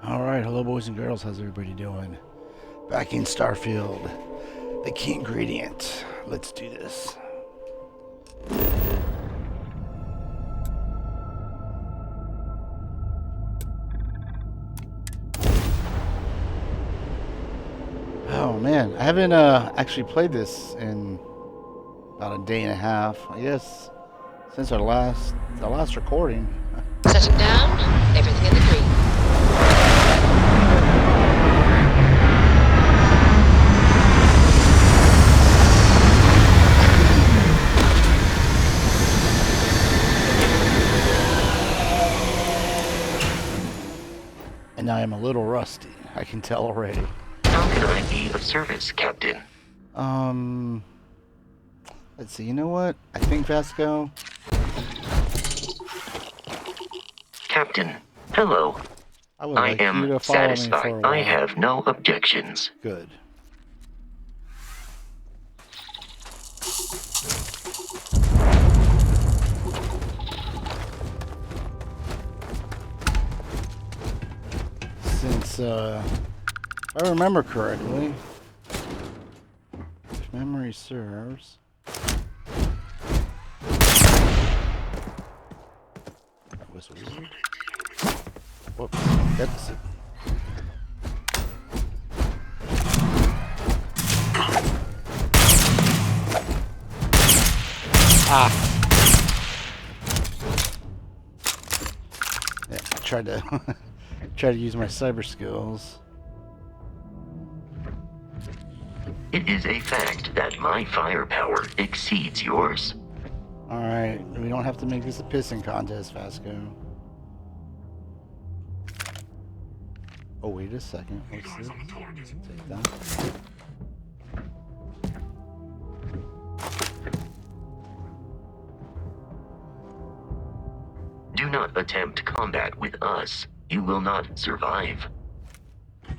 Alright, hello boys and girls, how's everybody doing? Back in Starfield, the key ingredient. Let's do this. Oh man, I haven't actually played this in about a day and a half, I guess, since our last recording. Setting down, everything in the green. And now I'm a little rusty, I can tell already. How can I be of service, Captain? Let's see, you know what? I think Vasco. Captain, hello. I would like you am to follow me for a satisfied. while. I have no objections. Good. Since, if I remember correctly, if memory serves, that was weird. Whoops, that's it. Ah! Yeah, I tried to try to use my cyber skills. It is a fact that my firepower exceeds yours. Alright, we don't have to make this a pissing contest, Vasco. Oh, wait a second. What's this? Take that. Do not attempt combat with us. You will not survive. I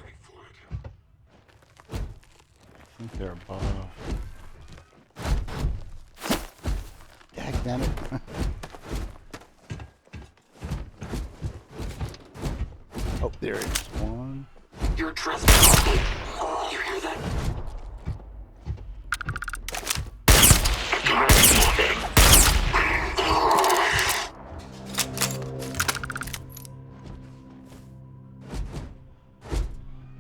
think they're above. Damn it. Oh, there it is. One. You're trespassing. You hear that?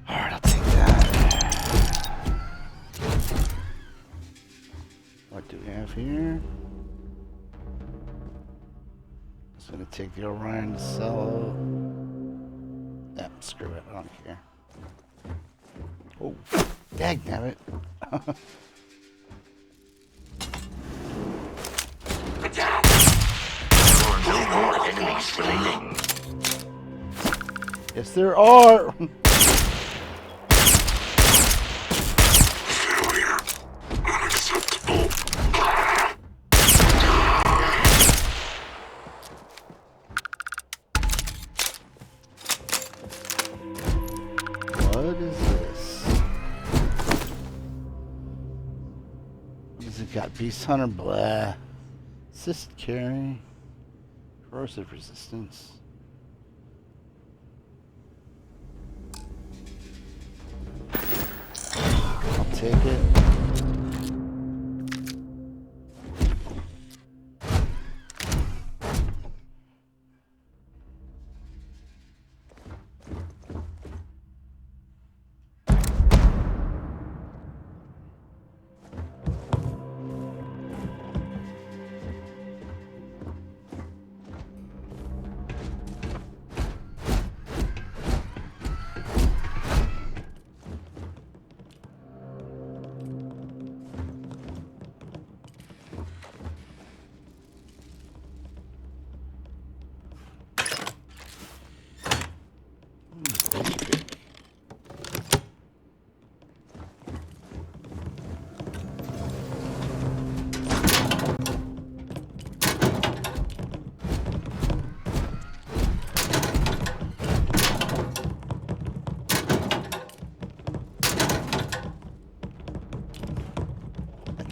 Alright, I'll take that. What do we have here? Just gonna take the Orion to sell. Yeah, screw it, I don't care. Oh, dagnabbit. There are no more enemies remaining. Yes, there are. Failure. Unacceptable. What is this? What does it got? Beast Hunter, blah. Assist carry. Corrosive resistance. I'll take it.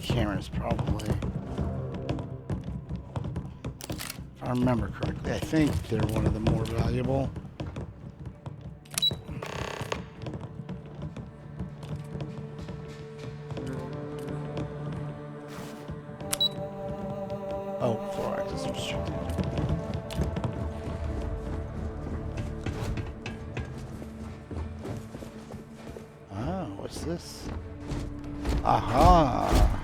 Cameras probably. If I remember correctly, I think they're one of the more valuable. What's this? Aha!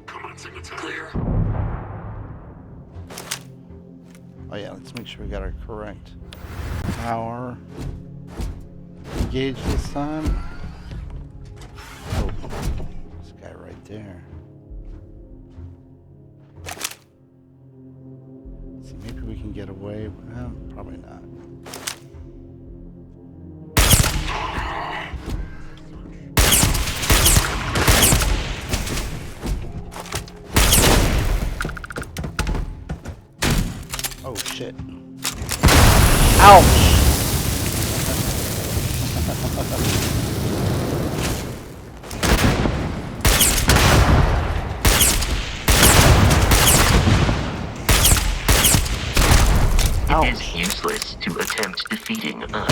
Come on, it's clear. Oh yeah, let's make sure we got our correct power gauge this time. Oh, this guy right there. Let's see, maybe we can get away. Well, probably not. Oh shit. Ouch! It is useless to attempt defeating us.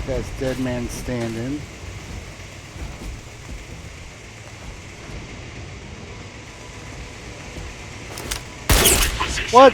This guy's dead man standing. What?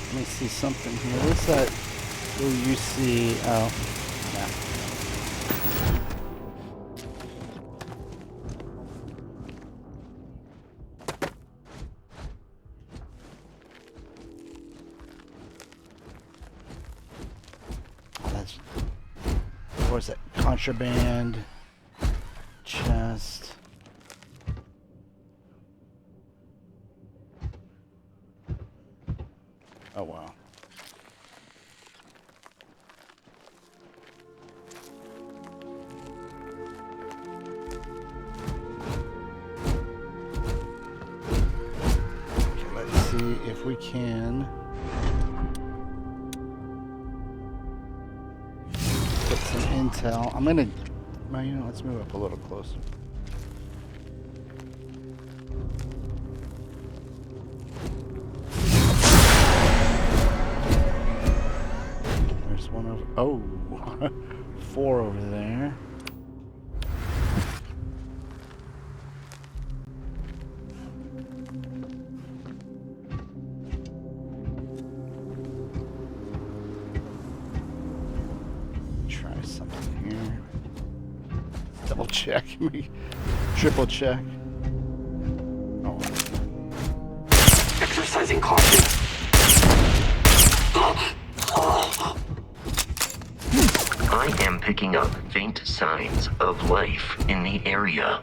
Let me see something here. What's that? Oh, you see? Oh, yeah. That's, what's that? Contraband chest. Oh wow. Okay, let's see if we can get some intel. I'm gonna, well, you know, let's move up a little closer. There's one over, oh, 4 over there. Try something here. Double check me. Triple check. Oh. Exercising caution. I am picking up faint signs of life in the area.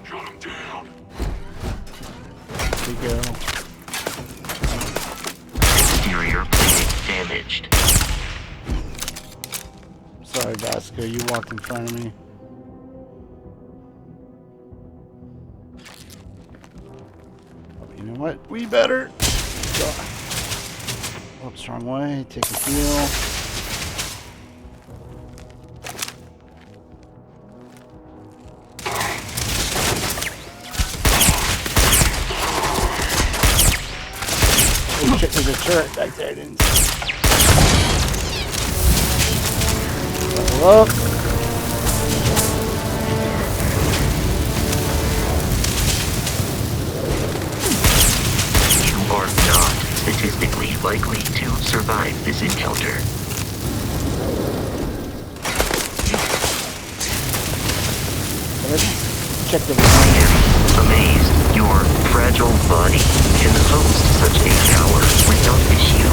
Shut him down. Here we go. Exterior plating damaged. Sorry, Vasco, you walked in front of me. Oh, you know what? We better go. Oops, wrong way. Take a heal. Oh shit, there's a turret back there. I didn't see. Look. You are not statistically likely to survive this encounter. Let's check the I am amazed your fragile body can host such a power without issue.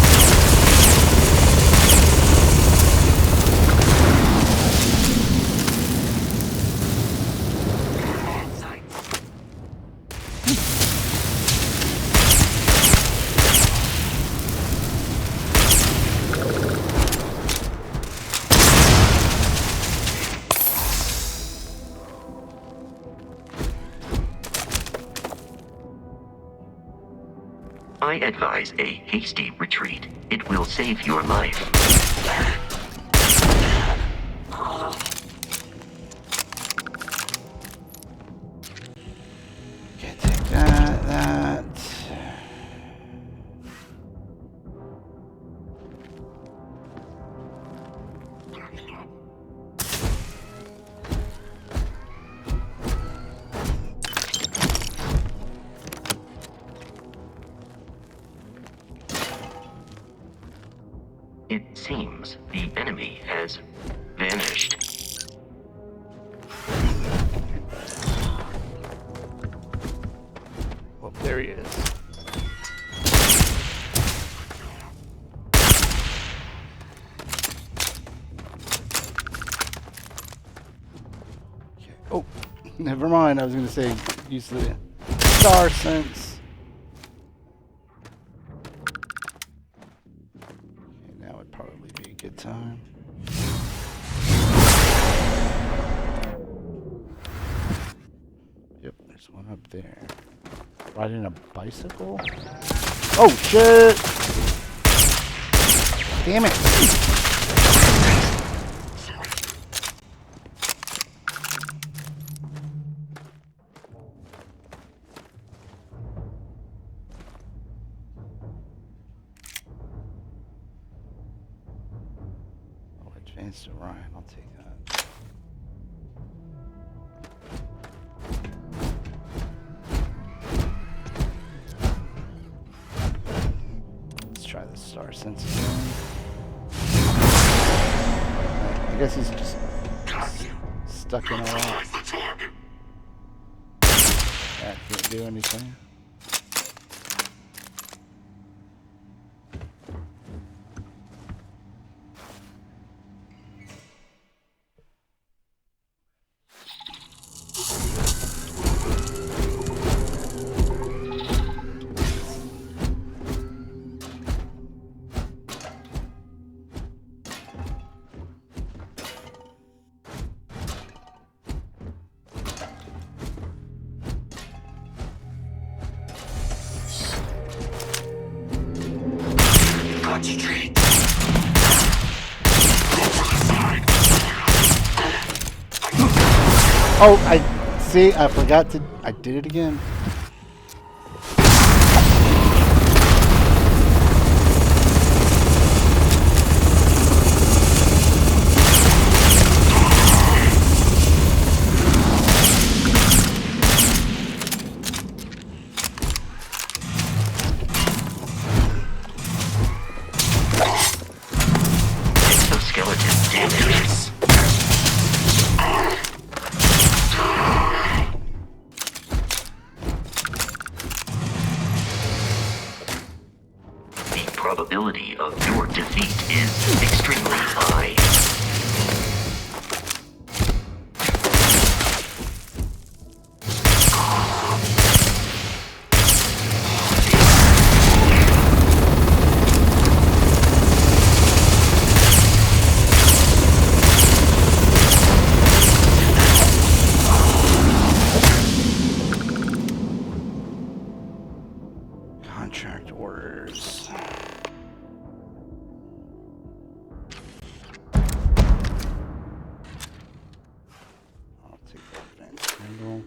I advise a hasty retreat. It will save your life. Okay, take that. It seems the enemy has vanished. Well, there he is. Okay. Oh, never mind. I was going to say use the star sense. Okay, now would probably be a good time. Yep, there's one up there. Riding a bicycle? Oh, shit! Damn it! Oh, advanced Orion. I'll take that. Let's try the star sense again. I guess he's just stuck in a lot. Neutralize the target. That can't do anything. Concentrate. Go for the side. Oh, I see. I forgot to. I did it again. Exoskeleton damage. The probability of your defeat is extremely high. Contract orders. I'll take that advanced handle.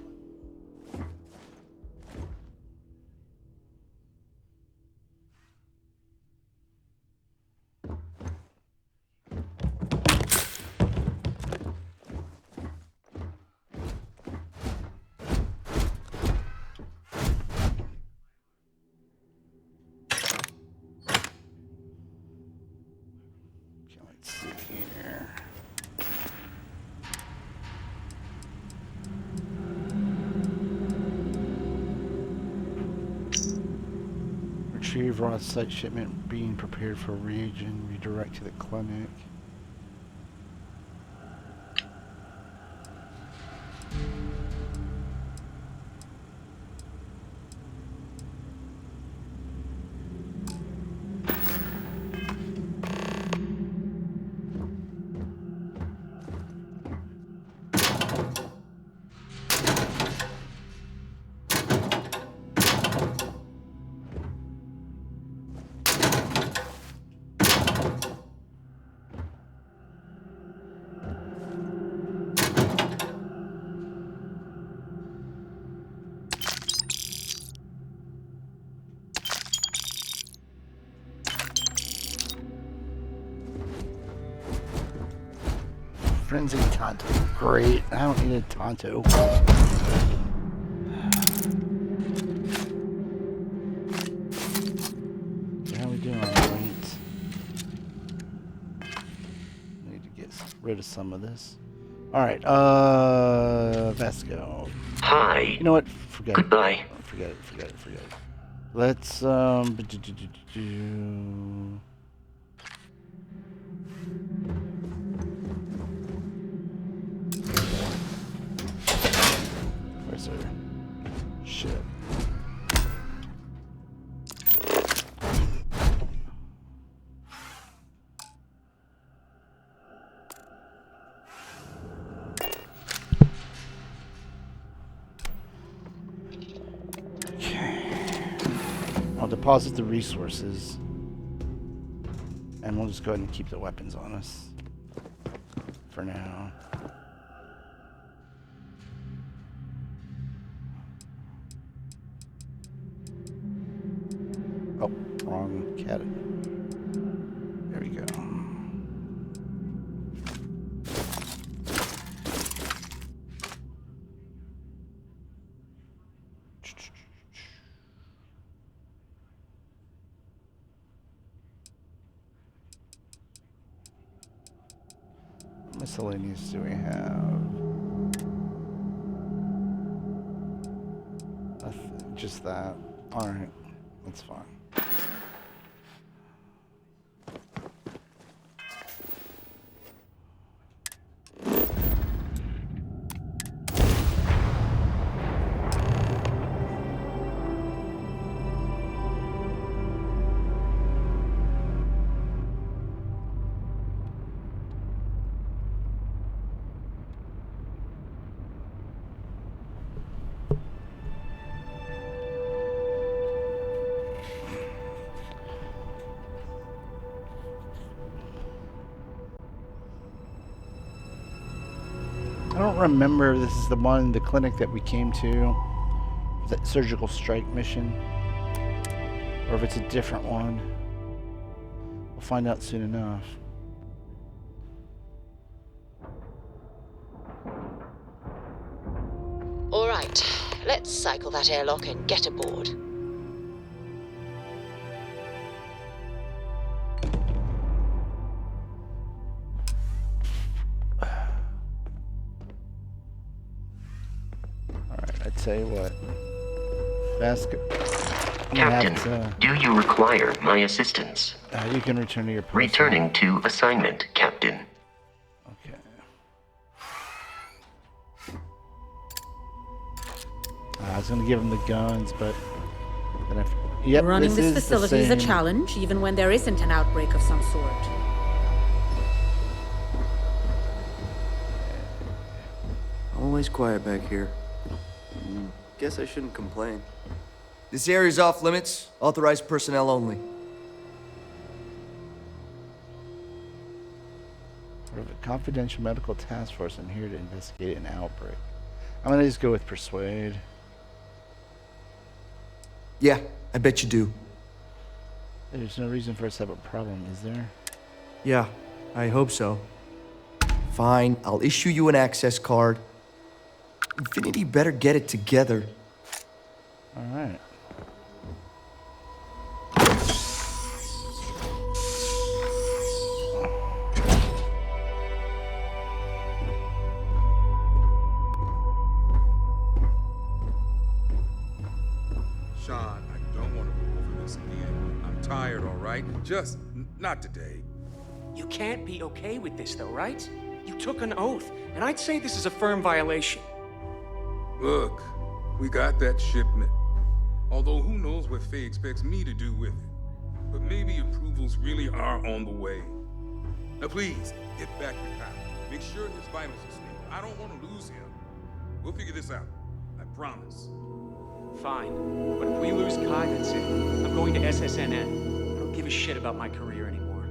Okay, let's see here. Retrieve raw site shipment being prepared for reagent. Redirect to the clinic. Frenzy Tonto. Great. I don't need a Tonto. How are we doing? Great. Need to get rid of some of this. Alright, Vasco. Hi. You know what? Forget Goodbye. it. Forget it. Let's, where's her? Shit. I'll deposit the resources, and we'll just go ahead and keep the weapons on us for now. Oh, wrong cat. There we go. Miscellaneous do we have? Nothing, just that. Alright, that's fine. I don't remember if this is the clinic that we came to, that surgical strike mission, or if it's a different one. We'll find out soon enough. All right, let's cycle that airlock and get aboard. Alright, I tell you what. Basket. Captain, do you require my assistance? You can return to your post. Returning to assignment, Captain. Okay. I was gonna give him the guns, but then yep, Running this is facility is a challenge, even when there isn't an outbreak of some sort. Always quiet back here. Guess I shouldn't complain. This area's off limits. Authorized personnel only. We have a confidential medical task force. I'm here to investigate an outbreak. I'm gonna just go with persuade. Yeah, I bet you do. There's no reason for us to have a problem, is there? Yeah, I hope so. Fine, I'll issue you an access card. Infinity better get it together. All right. Sean, I don't want to go over this again. I'm tired, all right? Just not today. You can't be okay with this, though, right? You took an oath, and I'd say this is a firm violation. Look, we got that shipment. Although who knows what Faye expects me to do with it. But maybe approvals really are on the way. Now please, get back to Kyle. Make sure his vitals are stable. I don't want to lose him. We'll figure this out. I promise. Fine, but if we lose Kai, that's it. I'm going to SSNN. I don't give a shit about my career anymore.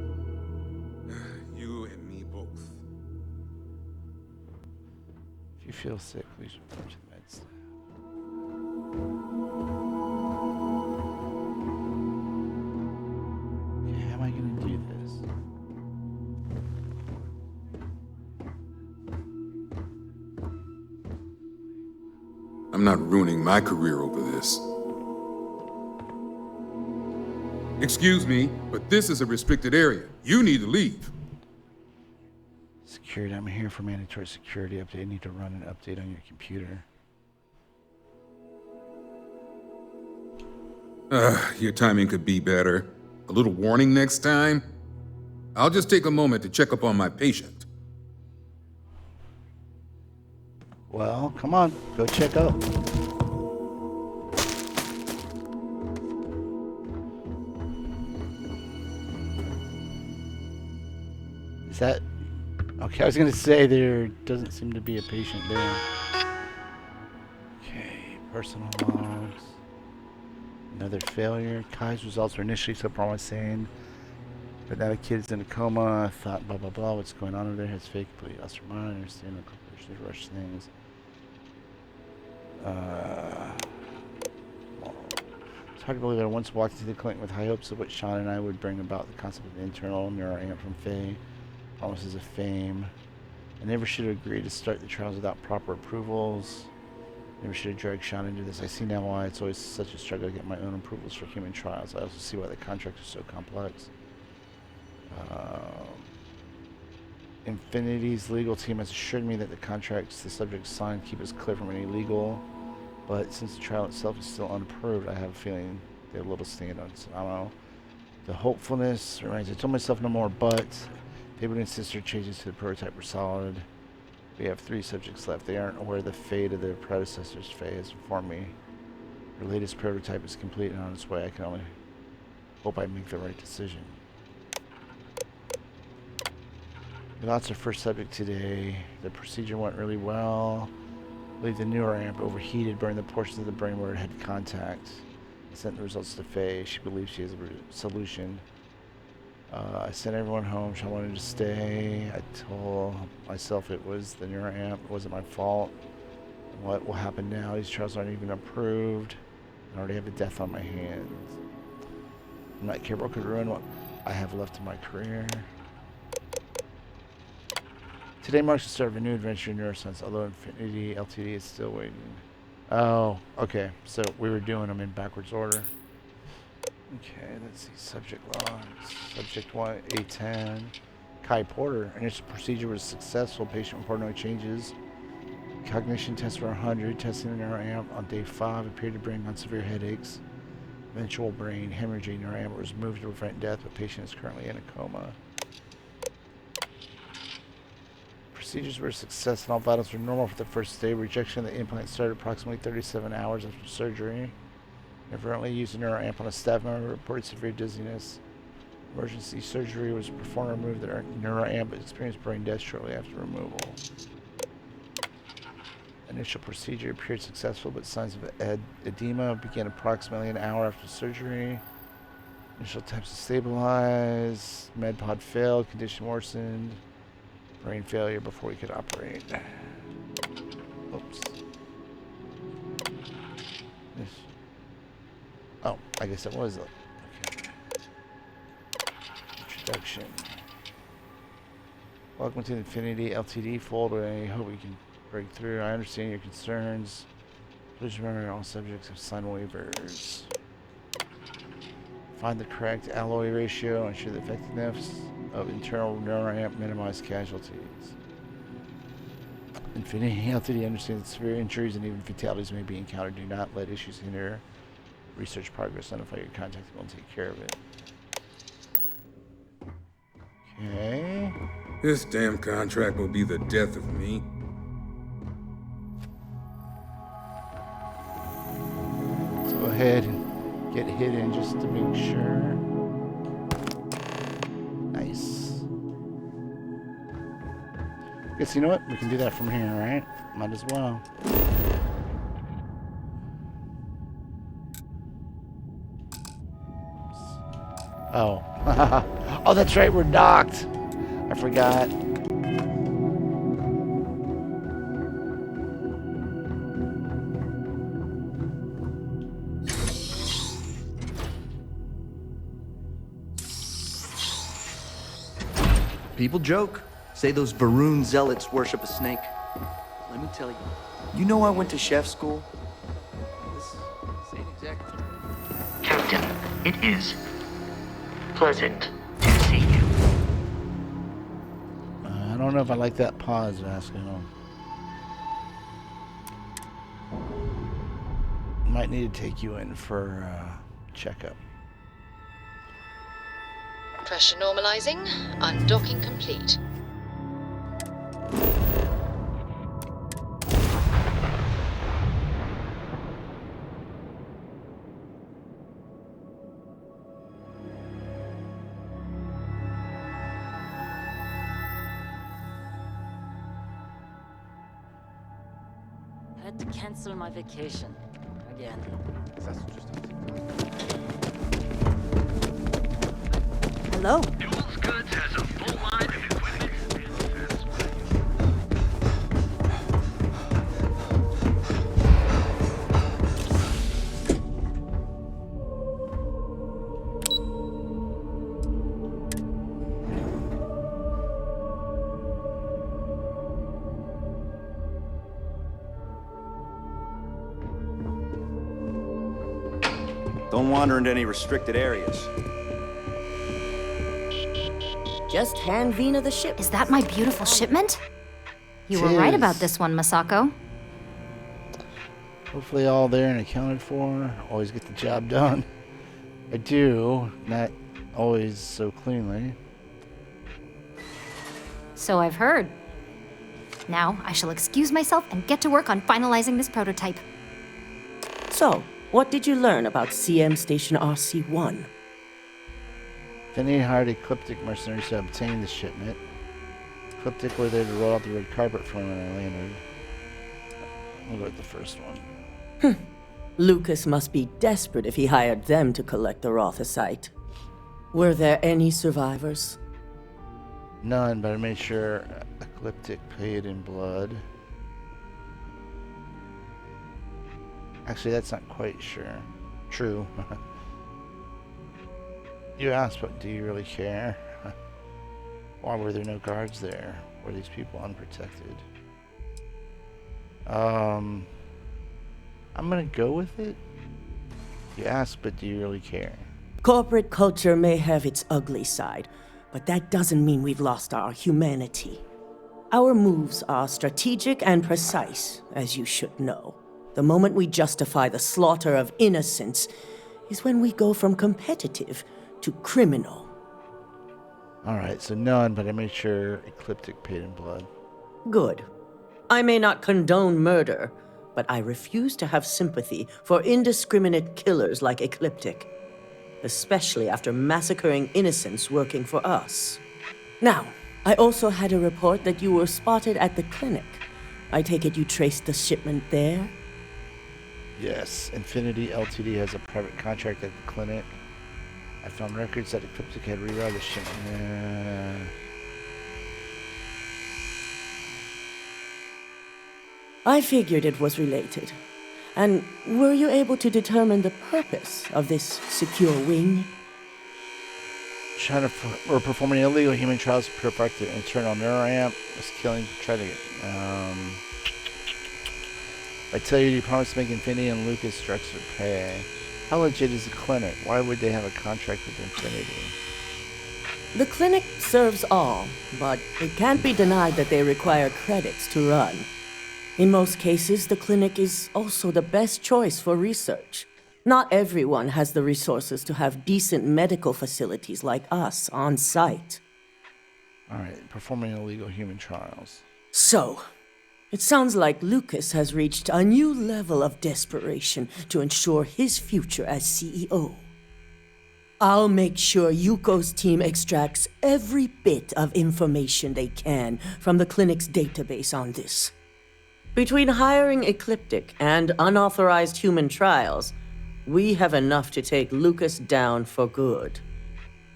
You and me both. If you feel sick, please report to the meds. Okay, how am I gonna do this? I'm not ruining my career over this. Excuse me, but this is a restricted area. You need to leave. Security, I'm here for mandatory security update. I need to run an update on your computer. Your timing could be better. A little warning next time? I'll just take a moment to check up on my patient. Well, come on, go check out. Is that... Okay, I was gonna say there doesn't seem to be a patient there. Okay, personal logs. Another failure. Kai's results were initially so promising, but now the kid's in a coma. Thought blah blah blah. What's going on over there? Has fake completely lost her mind. Understand the corporation rush things. It's hard to believe that I once walked into the clinic with high hopes of what Sean and I would bring about the concept of the internal neuroamp from Faye. Promises of fame. I never should have agreed to start the trials without proper approvals. Never should have dragged Sean into this. I see now why it's always such a struggle to get my own approvals for human trials. I also see why the contract is so complex. Infinity's legal team has assured me that the contracts the subject signed keep us clear from any legal, but since the trial itself is still unapproved, I have a feeling they have little stand on it. I don't know. The hopefulness remains. I told myself no more, but they would insist their changes to the prototype were solid. We have 3 subjects left. They aren't aware of the fate of their predecessors. Faye has informed me. Her latest prototype is complete and on its way. I can only hope I make the right decision. We lost our first subject today. The procedure went really well. I believe the newer amp overheated, burned the portions of the brain where it had contact. I sent the results to Faye. She believes she has a solution. I sent everyone home. She wanted to stay. I told myself it was the neuroamp. It wasn't my fault. What will happen now? These trials aren't even approved. I already have a death on my hands. I'm not capable could ruin what I have left in my career. Today marks the start of a new adventure in neuroscience, although Infinity LTD is still waiting. Oh, okay. So we were doing them in backwards order. Okay, let's see. Subject logs. Subject 1, A10. Kai Porter. Initial procedure was successful. Patient reported no changes. Cognition tests were 100. Testing the neuroamp on day 5 appeared to bring on severe headaches. Eventual brain hemorrhaging. Neuroamp was moved to prevent death, but patient is currently in a coma. Procedures were a success and all vitals were normal for the first day. Rejection of the implant started approximately 37 hours after surgery. Apparently used a neuroamp on a staff member reported severe dizziness. Emergency surgery was performed to remove the neuroamp but experienced brain death shortly after removal. Initial procedure appeared successful, but signs of edema began approximately an hour after surgery. Initial attempts to stabilize. MedPod failed. Condition worsened. Brain failure before we could operate. Oops. Yes. Oh, I guess it was. Okay. Introduction. Welcome to the Infinity LTD folder. I hope we can break through. I understand your concerns. Please remember all subjects have signed waivers. Find the correct alloy ratio. Ensure the effectiveness of internal neuroamp. Minimize casualties. Infinity LTD understands that severe injuries and even fatalities may be encountered. Do not let issues hinder research progress. Notify your contact and we'll take care of it. Okay. This damn contract will be the death of me. Let's go ahead and get hidden just to make sure. Nice. Guess you know what? We can do that from here, right? Might as well. Oh. Oh, that's right, we're docked. I forgot. People joke. Say those Varun zealots worship a snake. let me tell you. You know I went to chef school? This ain't exactly. Captain, it is pleasant to see you. I don't know if I like that pause, Vasco. Might need to take you in for checkup. Pressure normalizing. Undocking complete. Had to cancel my vacation. Again. Hello? Duels Goods has a full line of equipment. Don't wander into any restricted areas. Just hand Vina the ship. Is that my beautiful shipment? You were Tis. right about this one, Masako. Hopefully all there and accounted for. Always get the job done. I do, not always so cleanly. So I've heard. Now I shall excuse myself and get to work on finalizing this prototype. So, what did you learn about CM Station RC-1? Finney hired Ecliptic mercenaries to obtain the shipment. Ecliptic were there to roll out the red carpet for me when I landed. We'll go with the first one. Lucas must be desperate if he hired them to collect the Rothicite. Were there any survivors? None, but I made sure Ecliptic paid in blood. Actually, that's not quite true. You asked, but do you really care? Why were there no guards there? Were these people unprotected? I'm gonna go with it. You asked, but do you really care? Corporate culture may have its ugly side, but that doesn't mean we've lost our humanity. Our moves are strategic and precise, as you should know. The moment we justify the slaughter of innocents is when we go from competitive to criminal. Alright, so none, but I made sure Ecliptic paid in blood. Good. I may not condone murder, but I refuse to have sympathy for indiscriminate killers like Ecliptic, especially after massacring innocents working for us. Now, I also had a report that you were spotted at the clinic. I take it you traced the shipment there? Yes, Infinity Ltd has a private contract at the clinic. I found records that Ecliptic had rerouted the shipment. I figured it was related. And were you able to determine the purpose of this secure wing? We're performing illegal human trials to purify the internal neuroamp. Was killing, try to get, I tell you, you promised to make Infinity and Lucas Drexler pay. How legit is the clinic? Why would they have a contract with Infinity? The clinic serves all, but it can't be denied that they require credits to run. In most cases, the clinic is also the best choice for research. Not everyone has the resources to have decent medical facilities like us on site. Alright, performing illegal human trials. So, it sounds like Lucas has reached a new level of desperation to ensure his future as CEO. I'll make sure Yuko's team extracts every bit of information they can from the clinic's database on this. Between hiring Ecliptic and unauthorized human trials, we have enough to take Lucas down for good.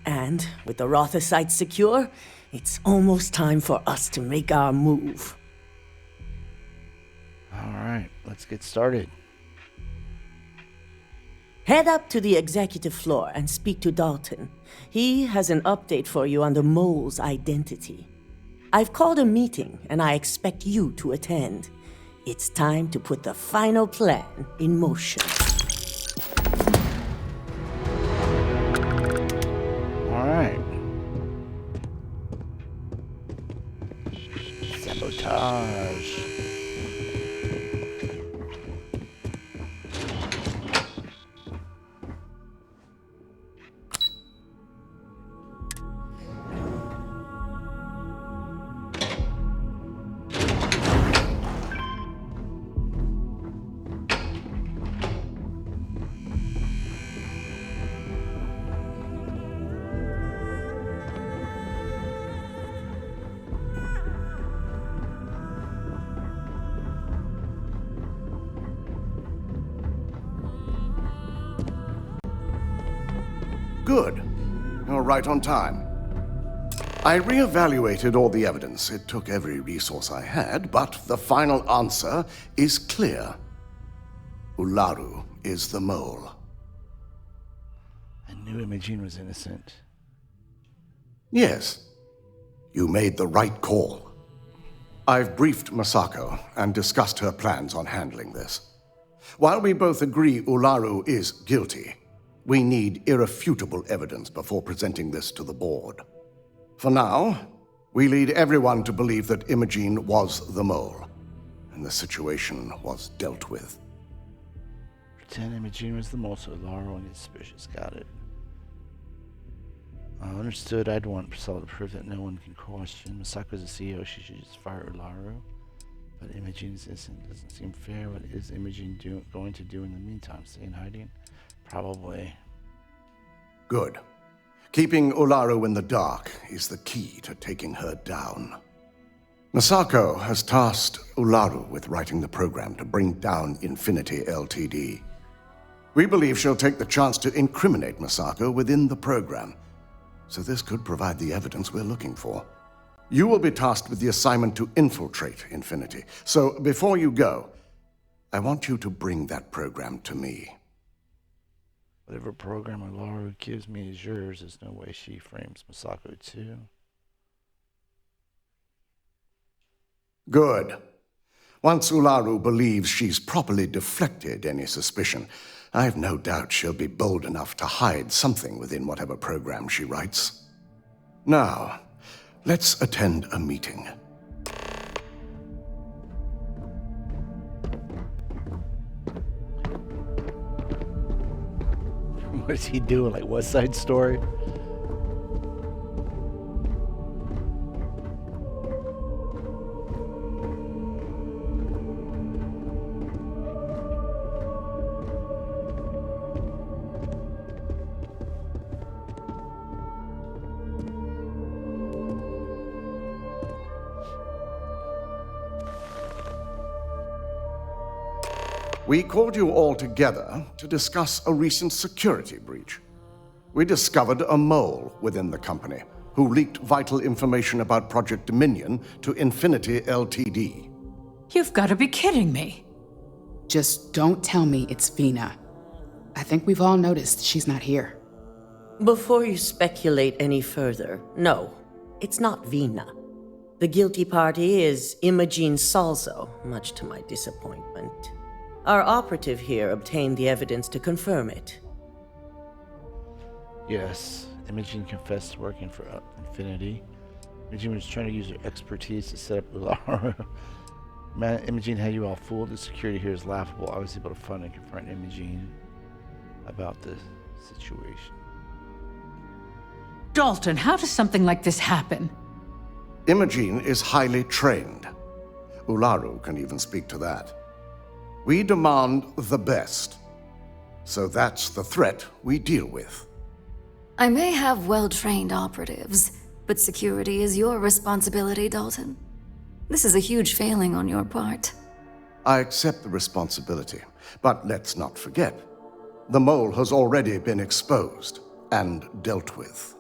And with the Rothicite secure, it's almost time for us to make our move. Alright, let's get started. Head up to the executive floor and speak to Dalton. He has an update for you on the mole's identity. I've called a meeting, and I expect you to attend. It's time to put the final plan in motion. All right. Sabotage. Good. You're right on time. I reevaluated all the evidence. It took every resource I had, but the final answer is clear. Ularu is the mole. I knew Imogene was innocent. Yes. You made the right call. I've briefed Masako and discussed her plans on handling this. While we both agree Ularu is guilty, we need irrefutable evidence before presenting this to the board. For now, we lead everyone to believe that Imogene was the mole, and the situation was dealt with. Pretend Imogene was the mole, so Ularu won't get suspicious. Got it. Understood. I'd want Priscilla to prove that no one can question. Masako's the CEO. She should just fire Ularu. But Imogene's innocent. Doesn't seem fair. What is Imogene going to do in the meantime? Stay in hiding? Probably. Good. Keeping Ularu in the dark is the key to taking her down. Masako has tasked Ularu with writing the program to bring down Infinity Ltd. We believe she'll take the chance to incriminate Masako within the program, so this could provide the evidence we're looking for. You will be tasked with the assignment to infiltrate Infinity, so before you go, I want you to bring that program to me. Whatever program Ularu gives me is yours. There's no way she frames Masako too. Good. Once Ularu believes she's properly deflected any suspicion, I've no doubt she'll be bold enough to hide something within whatever program she writes. Now, let's attend a meeting. What is he doing? Like West Side Story? We called you all together to discuss a recent security breach. We discovered a mole within the company who leaked vital information about Project Dominion to Infinity Ltd. You've got to be kidding me. Just don't tell me it's Vina. I think we've all noticed she's not here. Before you speculate any further, no, it's not Vina. The guilty party is Imogene Salzo, much to my disappointment. Our operative here obtained the evidence to confirm it. Yes, Imogene confessed to working for Infinity. Imogene was trying to use her expertise to set up Ularu. Man, Imogene had you all fooled. The security here is laughable. I was able to find and confront Imogene about this situation. Dalton, how does something like this happen? Imogene is highly trained. Ularu can even speak to that. We demand the best. So that's the threat we deal with. I may have well-trained operatives, but security is your responsibility, Dalton. This is a huge failing on your part. I accept the responsibility, but let's not forget, the mole has already been exposed and dealt with.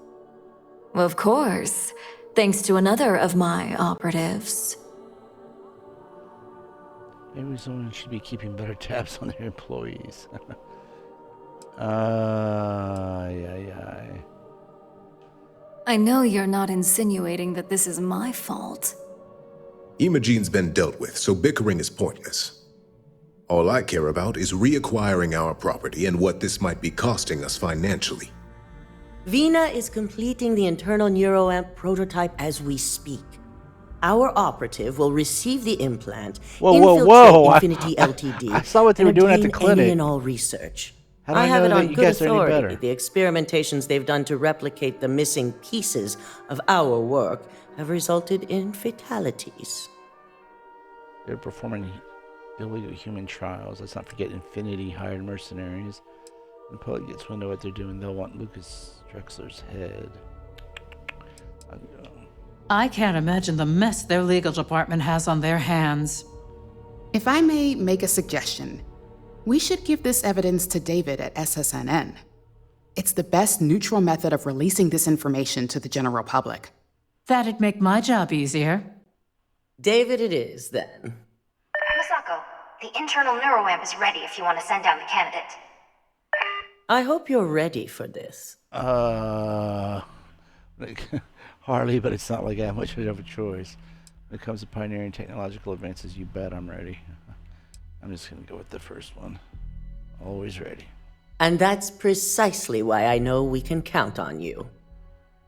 Of course, thanks to another of my operatives. Maybe someone should be keeping better tabs on their employees. I know you're not insinuating that this is my fault. Imogene's been dealt with, so bickering is pointless. All I care about is reacquiring our property and what this might be costing us financially. Vina is completing the internal neuroamp prototype as we speak. Our operative will receive the implant, Whoa. Infinity Ltd, I saw what they were doing at the obtain clinic. any and all research. How do I have know it that on you good guys are any authority. better? The experimentations they've done to replicate the missing pieces of our work have resulted in fatalities. They're performing illegal human trials. Let's not forget Infinity hired mercenaries. When the public gets wind of what they're doing, they'll want Lucas Drexler's head. I can't imagine the mess their legal department has on their hands. If I may make a suggestion, we should give this evidence to David at SSNN. It's the best neutral method of releasing this information to the general public. That'd make my job easier. David it is, then. Misako, the internal neuroamp is ready if you want to send down the candidate. I hope you're ready for this. Hardly, but it's not like I have much of a choice. When it comes to pioneering technological advances, you bet I'm ready. I'm just going to go with the first one. Always ready. And that's precisely why I know we can count on you.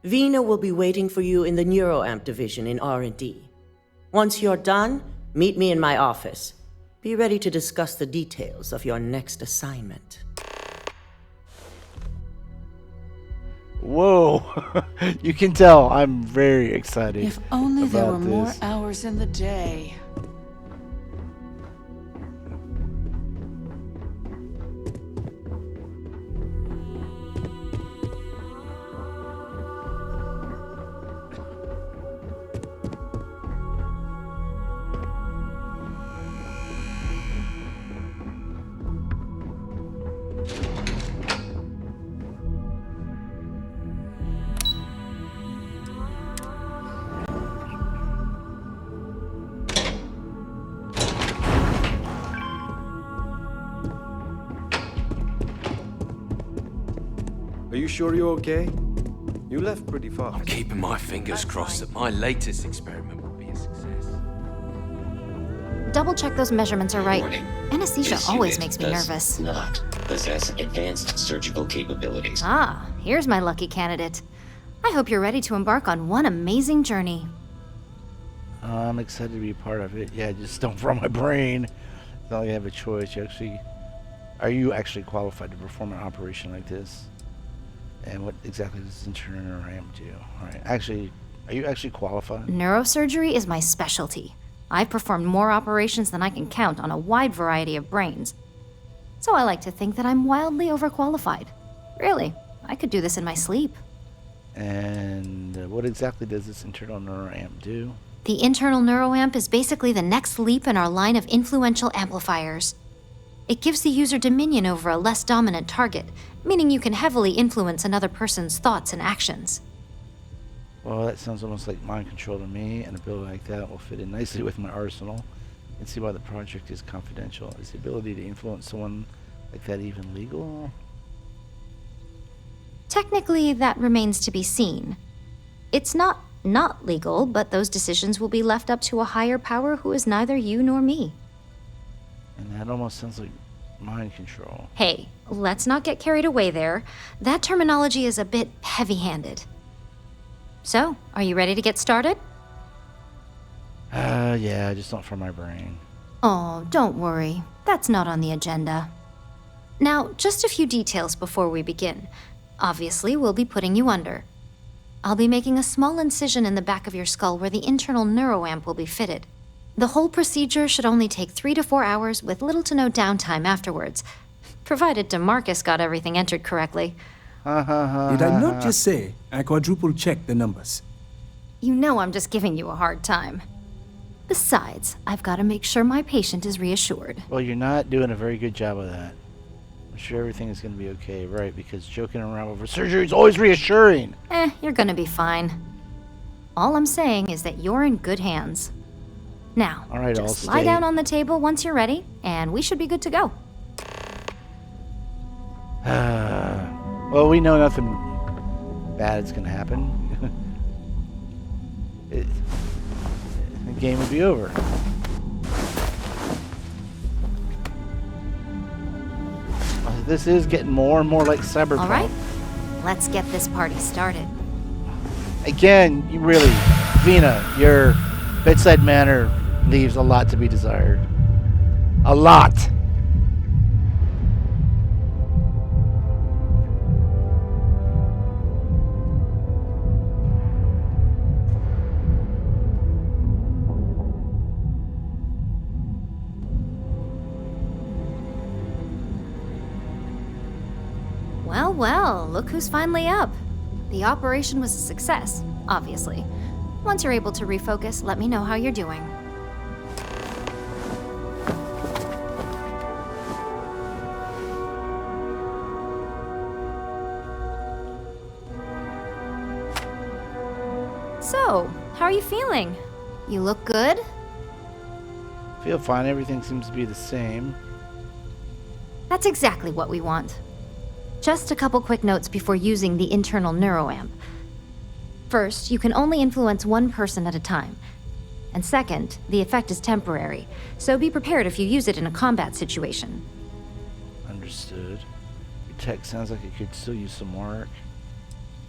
Vina will be waiting for you in the neuroamp division in R&D. Once you're done, meet me in my office. Be ready to discuss the details of your next assignment. Whoa! You can tell I'm very excited. If only there were about more this. hours in the day. Are you sure you're okay? You left pretty fast. I'm keeping my fingers crossed that my latest experiment will be a success. Double check those measurements are right. Anesthesia This always unit makes me does nervous. not possess advanced surgical capabilities. Ah, here's my lucky candidate. I hope you're ready to embark on one amazing journey. I'm excited to be a part of it. Yeah, just don't throw my brain. It's not like I have a choice. Are you actually qualified to perform an operation like this? And what exactly does internal neuroamp do? Alright, actually, are you actually qualified? Neurosurgery is my specialty. I've performed more operations than I can count on a wide variety of brains. So I like to think that I'm wildly overqualified. Really, I could do this in my sleep. And what exactly does this internal neuroamp do? The internal neuroamp is basically the next leap in our line of influential amplifiers. It gives the user dominion over a less dominant target, meaning you can heavily influence another person's thoughts and actions. Well, that sounds almost like mind control to me. An ability like that will fit in nicely with my arsenal. And see why the project is confidential. Is the ability to influence someone like that even legal? Technically, that remains to be seen. It's not legal, but those decisions will be left up to a higher power who is neither you nor me. And that almost sounds like mind control. Hey, let's not get carried away there. That terminology is a bit heavy-handed. So, are you ready to get started? Yeah, just not for my brain. Oh, don't worry. That's not on the agenda. Now, just a few details before we begin. Obviously, we'll be putting you under. I'll be making a small incision in the back of your skull where the internal neuroamp will be fitted. The whole procedure should only take 3 to 4 hours with little to no downtime afterwards, provided DeMarcus got everything entered correctly. Did I not just say I quadruple-checked the numbers? You know I'm just giving you a hard time. Besides, I've got to make sure my patient is reassured. Well, you're not doing a very good job of that. I'm sure everything is going to be okay, right? Because joking around over surgery is always reassuring. You're gonna be fine. All I'm saying is that you're in good hands. Now, all right, just lie down on the table once you're ready, and we should be good to go. Well, we know nothing bad is going to happen. I think game would be over. This is getting more and more like Cyberpunk. All right, let's get this party started. Again, you really, Vina, your bedside manner leaves a lot to be desired. A lot. Well, well, look who's finally up. The operation was a success, obviously. Once you're able to refocus, let me know how you're doing. So, how are you feeling? You look good? Feel fine. Everything seems to be the same. That's exactly what we want. Just a couple quick notes before using the internal neuroamp. First, you can only influence one person at a time. And second, the effect is temporary, so be prepared if you use it in a combat situation. Understood. Your tech sounds like it could still use some work.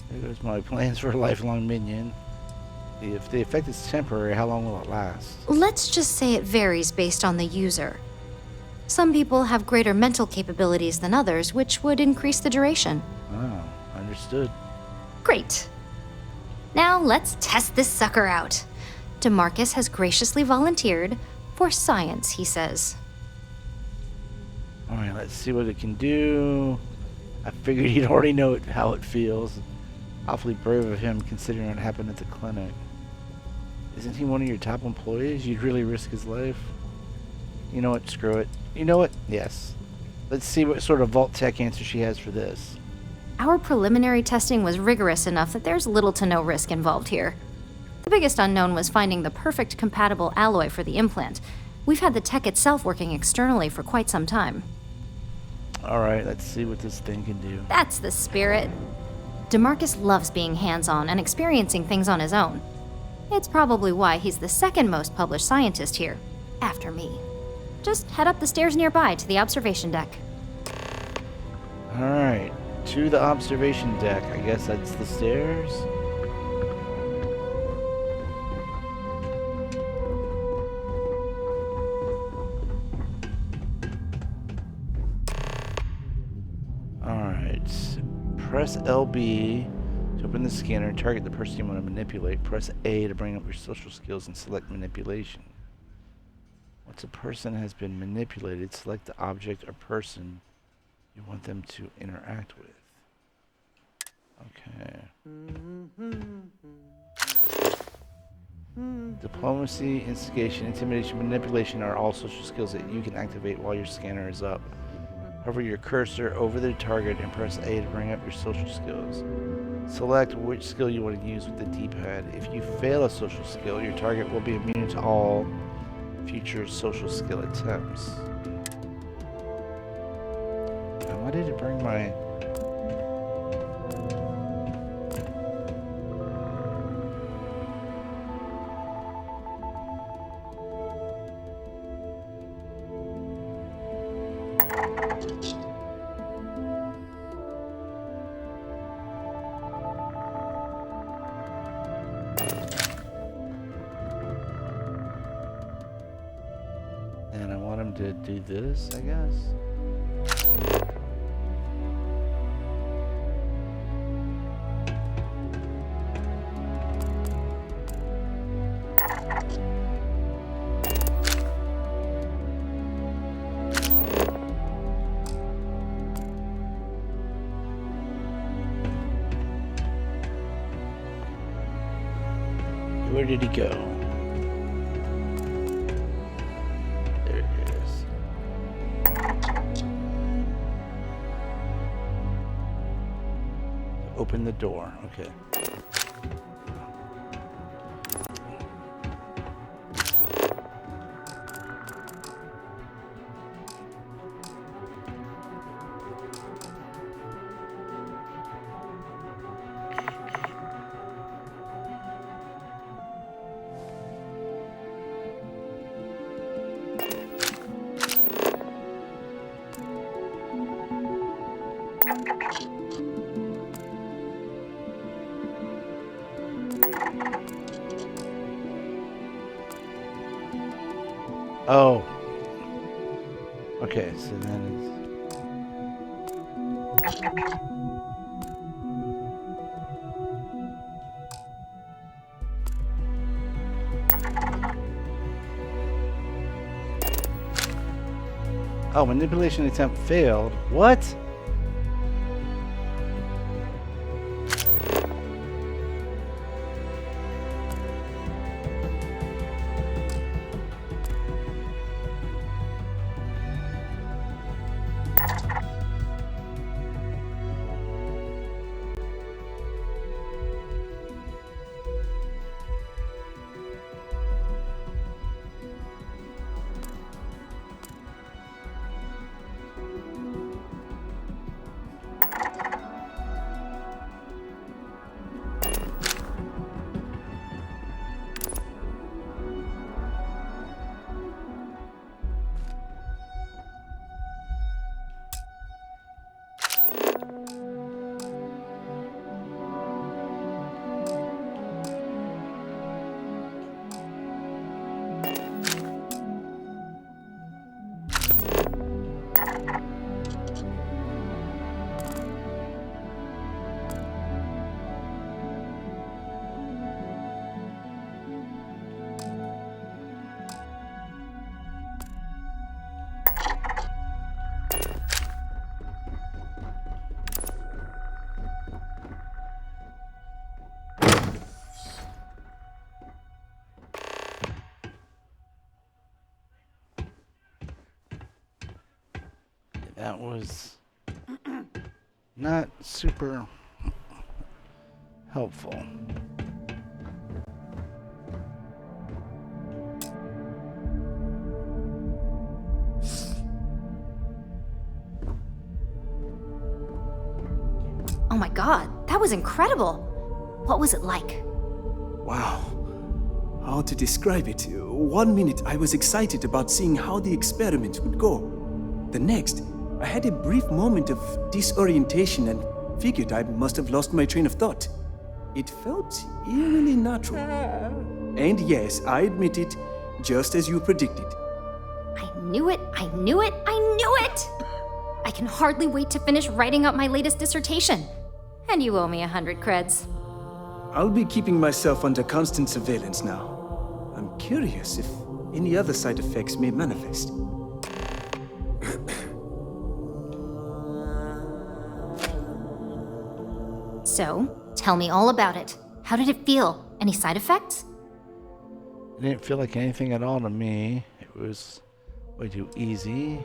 There goes my plans for a lifelong minion. If the effect is temporary, how long will it last? Let's just say it varies based on the user. Some people have greater mental capabilities than others, which would increase the duration. Oh, understood. Great. Now let's test this sucker out. DeMarcus has graciously volunteered for science, he says. Alright, let's see what it can do. I figured he'd already know how it feels. Awfully brave of him considering what happened at the clinic. Isn't he one of your top employees? You'd really risk his life? You know what? Screw it. You know what? Yes. Let's see what sort of Vault Tech answer she has for this. Our preliminary testing was rigorous enough that there's little to no risk involved here. The biggest unknown was finding the perfect compatible alloy for the implant. We've had the tech itself working externally for quite some time. Alright, let's see what this thing can do. That's the spirit. DeMarcus loves being hands-on and experiencing things on his own. It's probably why he's the second most published scientist here, after me. Just head up the stairs nearby to the observation deck. Alright, to the observation deck. I guess that's the stairs. Alright, press LB to open the scanner and target the person you want to manipulate. Press A to bring up your social skills and select manipulation. Once a person has been manipulated, select the object or person you want them to interact with. Okay. Diplomacy, instigation, intimidation, manipulation are all social skills that you can activate while your scanner is up. Hover your cursor over the target and press A to bring up your social skills. Select which skill you want to use with the D-pad. If you fail a social skill, your target will be immune to all future social skill attempts. Now, why did it bring my... And I want him to do this, I guess. Where did he go? There it is. Open the door. Okay. Oh. Okay, so then it's... Oh, manipulation attempt failed. What? That was not super helpful. Oh my god, that was incredible. What was it like? Wow. How to describe it? 1 minute I was excited about seeing how the experiment would go. The next, I had a brief moment of disorientation and figured I must have lost my train of thought. It felt eerily natural. And yes, I admit it, just as you predicted. I knew it, I knew it, I knew it! I can hardly wait to finish writing up my latest dissertation. And you owe me 100 creds. I'll be keeping myself under constant surveillance now. I'm curious if any other side effects may manifest. So, tell me all about it. How did it feel? Any side effects? It didn't feel like anything at all to me. It was way too easy.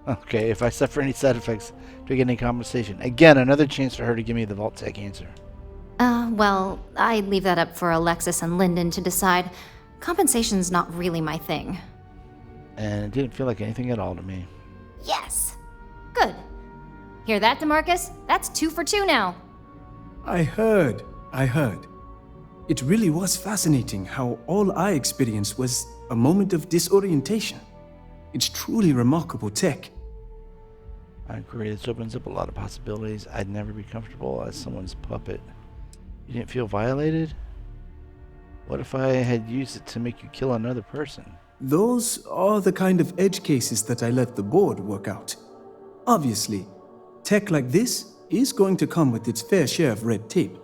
Okay, if I suffer any side effects, do I get any compensation? Again, another chance for her to give me the Vault Tech answer. Well, I'd leave that up for Alexis and Lyndon to decide. Compensation's not really my thing. And it didn't feel like anything at all to me. Yes! Good. Hear that, DeMarcus? That's 2 for 2 now. I heard. It really was fascinating how all I experienced was a moment of disorientation. It's truly remarkable tech. I agree, this opens up a lot of possibilities. I'd never be comfortable as someone's puppet. You didn't feel violated? What if I had used it to make you kill another person? Those are the kind of edge cases that I let the board work out. Obviously, tech like this is going to come with its fair share of red tape.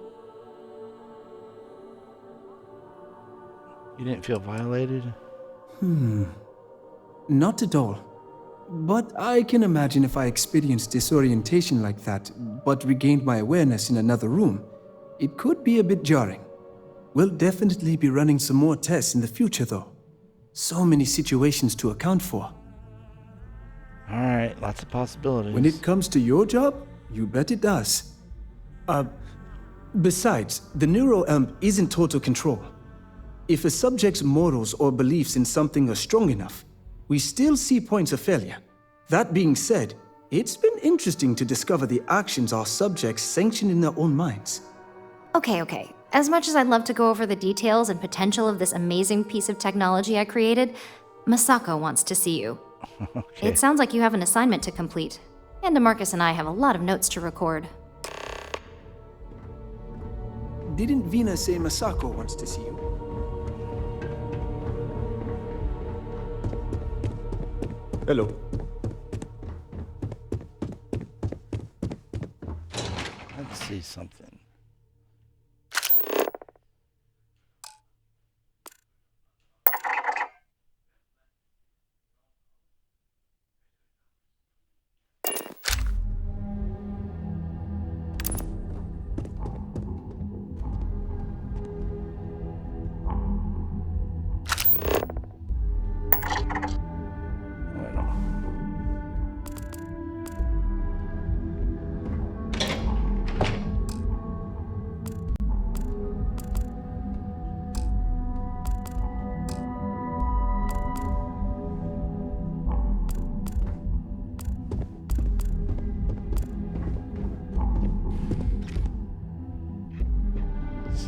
You didn't feel violated? Not at all. But I can imagine if I experienced disorientation like that, but regained my awareness in another room, it could be a bit jarring. We'll definitely be running some more tests in the future, though. So many situations to account for. Alright, lots of possibilities. When it comes to your job, you bet it does. Besides, the neuroamp isn't total control. If a subject's morals or beliefs in something are strong enough, we still see points of failure. That being said, it's been interesting to discover the actions our subjects sanction in their own minds. Okay. As much as I'd love to go over the details and potential of this amazing piece of technology I created, Masako wants to see you. Okay. It sounds like you have an assignment to complete. And DeMarcus and I have a lot of notes to record. Didn't Vina say Masako wants to see you? Hello. Let's see something.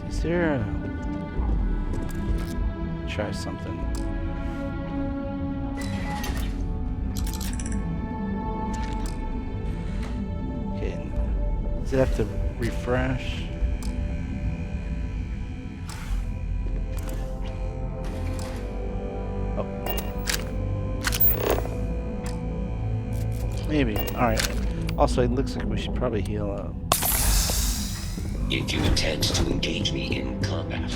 Is there a... Try something. Okay. Does it have to refresh? Oh. Maybe. Alright. Also, it looks like we should probably heal up. If you intend to engage me in combat,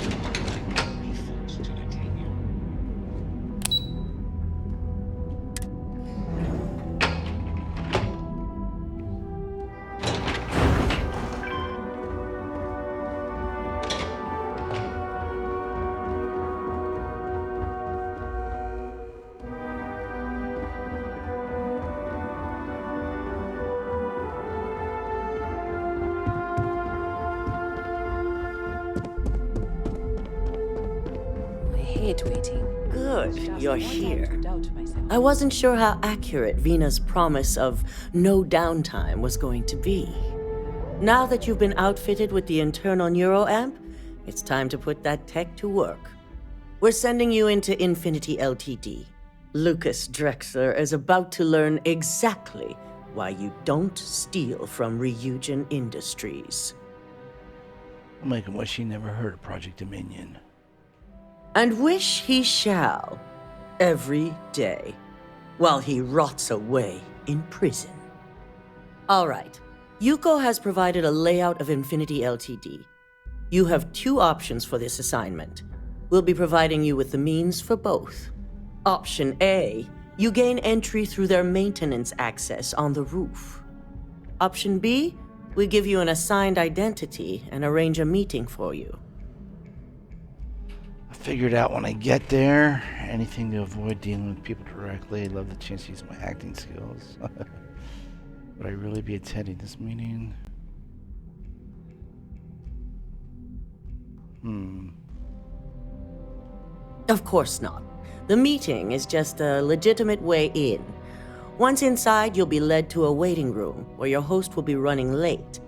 Good, you're here. I wasn't sure how accurate Vina's promise of no downtime was going to be. Now that you've been outfitted with the internal neuroamp, it's time to put that tech to work. We're sending you into Infinity Ltd. Lucas Drexler is about to learn exactly why you don't steal from Ryujin Industries. I'll make him wish he never heard of Project Dominion. And wish he shall, every day, while he rots away in prison. All right, Yuko has provided a layout of Infinity Ltd. You have two options for this assignment. We'll be providing you with the means for both. Option A, you gain entry through their maintenance access on the roof. Option B, we give you an assigned identity and arrange a meeting for you. I figured out when I get there, anything to avoid dealing with people directly. I love the chance to use my acting skills. Would I really be attending this meeting? Of course not. The meeting is just a legitimate way in. Once inside, you'll be led to a waiting room where your host will be running late.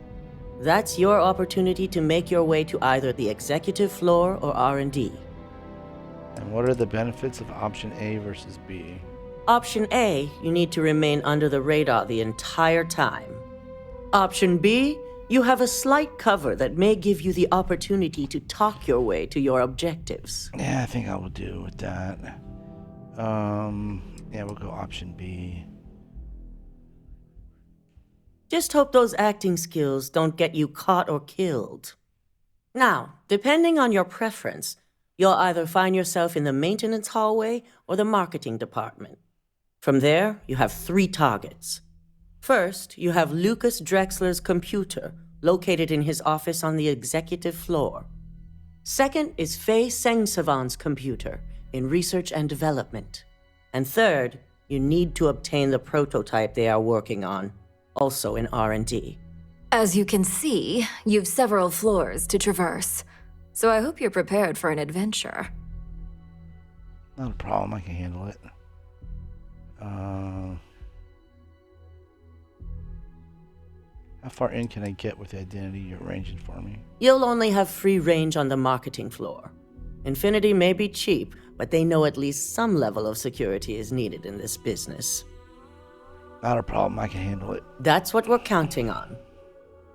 That's your opportunity to make your way to either the executive floor or R&D. And what are the benefits of option A versus B? Option A, you need to remain under the radar the entire time. Option B, you have a slight cover that may give you the opportunity to talk your way to your objectives. Yeah, I think I will do with that. Yeah, we'll go option B. Just hope those acting skills don't get you caught or killed. Now, depending on your preference, you'll either find yourself in the maintenance hallway or the marketing department. From there, you have 3 targets. First, you have Lucas Drexler's computer, located in his office on the executive floor. Second is Faye Sengsavan's computer, in research and development. And third, you need to obtain the prototype they are working on, also in R&D. As you can see, you've several floors to traverse, so I hope you're prepared for an adventure. Not a problem, I can handle it. How far in can I get with the identity you're arranging for me? You'll only have free range on the marketing floor. Infinity may be cheap, but they know at least some level of security is needed in this business. Not a problem, I can handle it. That's what we're counting on.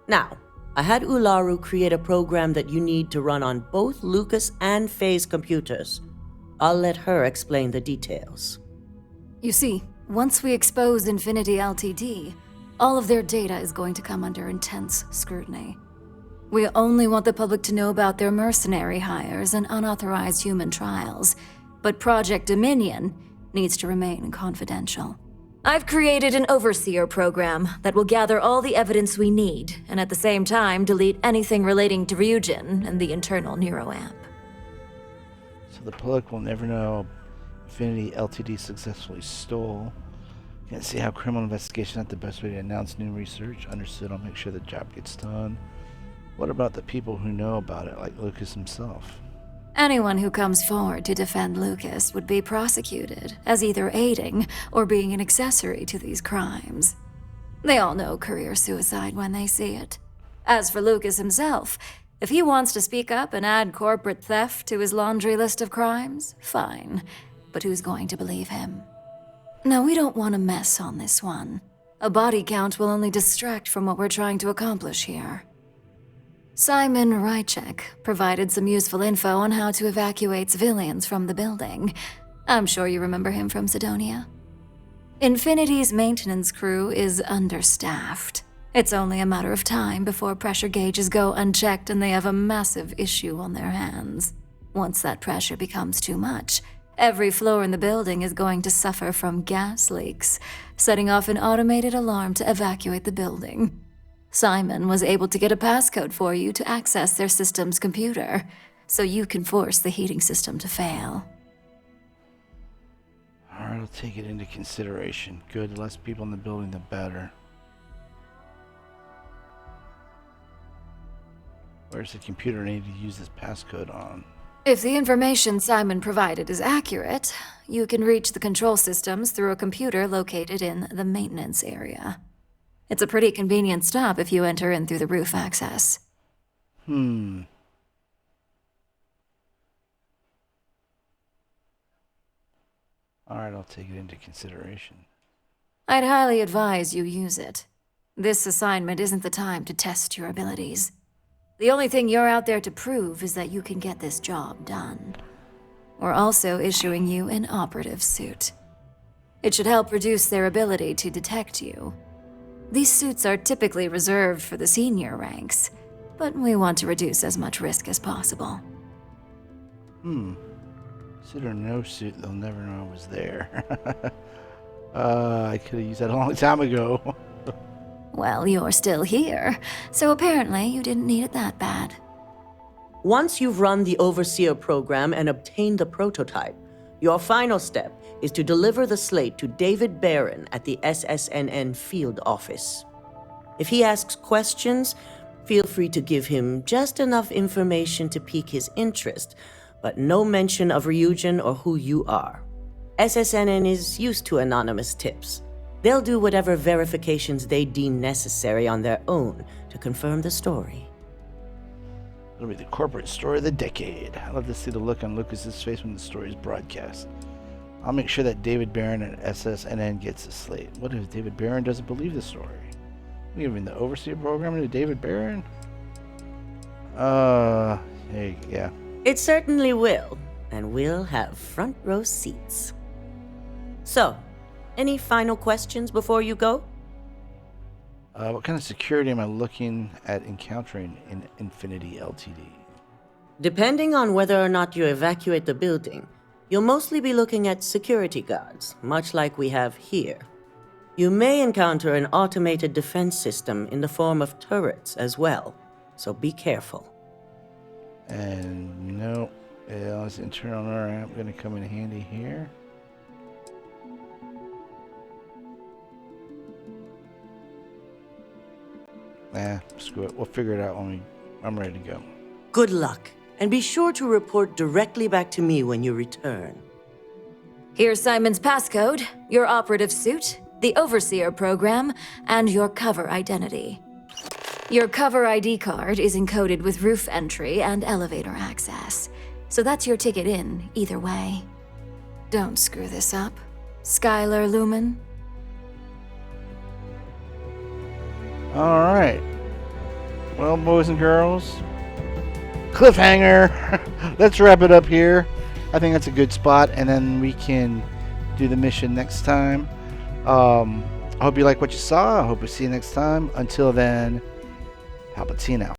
Now, I had Ularu create a program that you need to run on both Lucas and Faye's computers. I'll let her explain the details. You see, once we expose Infinity Ltd., all of their data is going to come under intense scrutiny. We only want the public to know about their mercenary hires and unauthorized human trials, but Project Dominion needs to remain confidential. I've created an overseer program that will gather all the evidence we need, and at the same time delete anything relating to Ryujin and the internal neuroamp. So the public will never know Infinity Ltd. Successfully stole. Can't see how criminal investigation is not the best way to announce new research. Understood, I'll make sure the job gets done. What about the people who know about it, like Lucas himself? Anyone who comes forward to defend Lucas would be prosecuted as either aiding or being an accessory to these crimes. They all know career suicide when they see it. As for Lucas himself, if he wants to speak up and add corporate theft to his laundry list of crimes, fine. But who's going to believe him? No, we don't want to mess on this one. A body count will only distract from what we're trying to accomplish here. Simon Rychek provided some useful info on how to evacuate civilians from the building. I'm sure you remember him from Sidonia. Infinity's maintenance crew is understaffed. It's only a matter of time before pressure gauges go unchecked and they have a massive issue on their hands. Once that pressure becomes too much, every floor in the building is going to suffer from gas leaks, setting off an automated alarm to evacuate the building. Simon was able to get a passcode for you to access their system's computer, so you can force the heating system to fail. Alright, I'll take it into consideration. Good, the less people in the building, the better. Where's the computer I need to use this passcode on? If the information Simon provided is accurate, you can reach the control systems through a computer located in the maintenance area. It's a pretty convenient stop if you enter in through the roof access. Alright, I'll take it into consideration. I'd highly advise you use it. This assignment isn't the time to test your abilities. The only thing you're out there to prove is that you can get this job done. We're also issuing you an operative suit. It should help reduce their ability to detect you. These suits are typically reserved for the senior ranks, but we want to reduce as much risk as possible. Suit or no suit, they'll never know I was there. I could have used that a long time ago. Well, you're still here, so apparently you didn't need it that bad. Once you've run the Overseer program and obtained the prototype, your final step is to deliver the slate to David Barron at the SSNN field office. If he asks questions, feel free to give him just enough information to pique his interest, but no mention of Ryujin or who you are. SSNN is used to anonymous tips. They'll do whatever verifications they deem necessary on their own to confirm the story. It'll be the corporate story of the decade. I love to see the look on Lucas's face when the story is broadcast. I'll make sure that David Barron at SSNN gets a slate. What if David Barron doesn't believe the story? We giving the Overseer program to David Barron? Yeah. It certainly will, and we'll have front row seats. So, any final questions before you go? What kind of security am I looking at encountering in Infinity Ltd? Depending on whether or not you evacuate the building, you'll mostly be looking at security guards, much like we have here. You may encounter an automated defense system in the form of turrets as well, so be careful. And no, it's internal neuroamp going to come in handy here. Screw it. We'll figure it out when I'm ready to go. Good luck, and be sure to report directly back to me when you return. Here's Simon's passcode, your operative suit, the Overseer program, and your cover identity. Your cover ID card is encoded with roof entry and elevator access, so that's your ticket in, either way. Don't screw this up, Skylar Lumen. Alright. Well, boys and girls, cliffhanger. Let's wrap it up here. I think that's a good spot, and then we can do the mission next time. I hope you like what you saw. I hope we see you next time. Until then, PalpyTeen out.